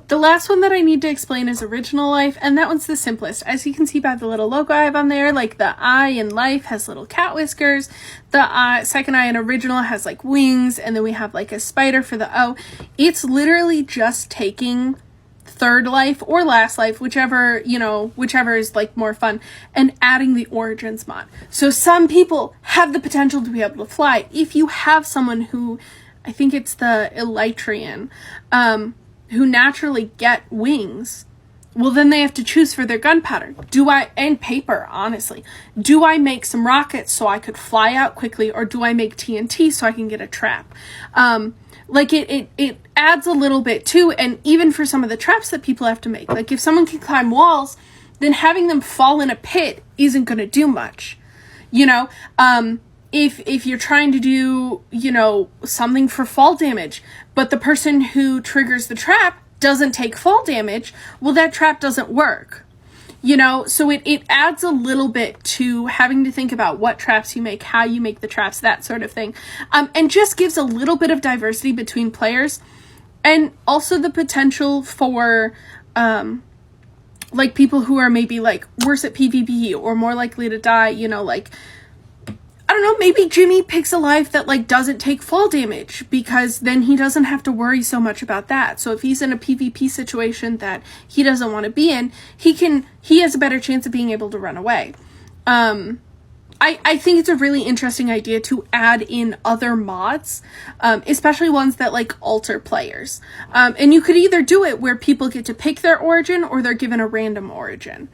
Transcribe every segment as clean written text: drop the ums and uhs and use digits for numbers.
The last one that I need to explain is Original Life, and that one's the simplest. As you can see by the little logo I have on there, like the I in Life has little cat whiskers, the second I in Original has like wings, and then we have like a spider for the O. It's literally just taking Third Life or Last Life, whichever is like more fun, and adding the Origins mod. So some people have the potential to be able to fly. If you have someone who, I think it's the Elytrian, who naturally get wings, well, then they have to choose for their gunpowder. And paper, honestly. Do I make some rockets so I could fly out quickly, or do I make TNT so I can get a trap? Like, it adds a little bit too, and even for some of the traps that people have to make. Like, if someone can climb walls, then having them fall in a pit isn't going to do much. You know? If you're trying to do, something for fall damage, but the person who triggers the trap doesn't take fall damage, well, that trap doesn't work. So it adds a little bit to having to think about what traps you make, how you make the traps, that sort of thing. And just gives a little bit of diversity between players, and also the potential for, like, people who are maybe, like, worse at PvP or more likely to die, like, I don't know, maybe Jimmy picks a life that, like, doesn't take fall damage, because then he doesn't have to worry so much about that. So if he's in a PvP situation that he doesn't want to be in, he has a better chance of being able to run away. I think it's a really interesting idea to add in other mods, especially ones that, like, alter players. And you could either do it where people get to pick their origin, or they're given a random origin.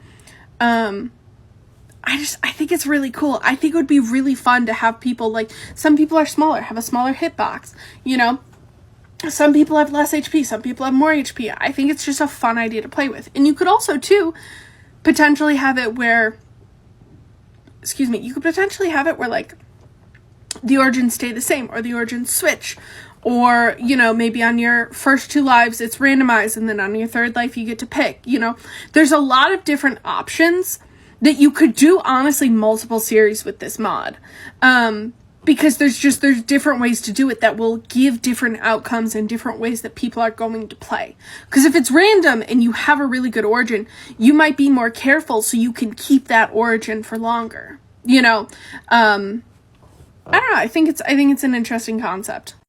I think it's really cool. I think it would be really fun to have people, like, some people are smaller, have a smaller hitbox, Some people have less HP, some people have more HP. I think it's just a fun idea to play with. And you could also, too, potentially have it where, like, the origins stay the same, or the origins switch. Or, maybe on your first 2 lives, it's randomized, and then on your 3rd life, you get to pick, There's a lot of different options that you could do, honestly, multiple series with this mod. Because there's different ways to do it that will give different outcomes and different ways that people are going to play. Because if it's random and you have a really good origin, you might be more careful so you can keep that origin for longer. I don't know, I think it's an interesting concept.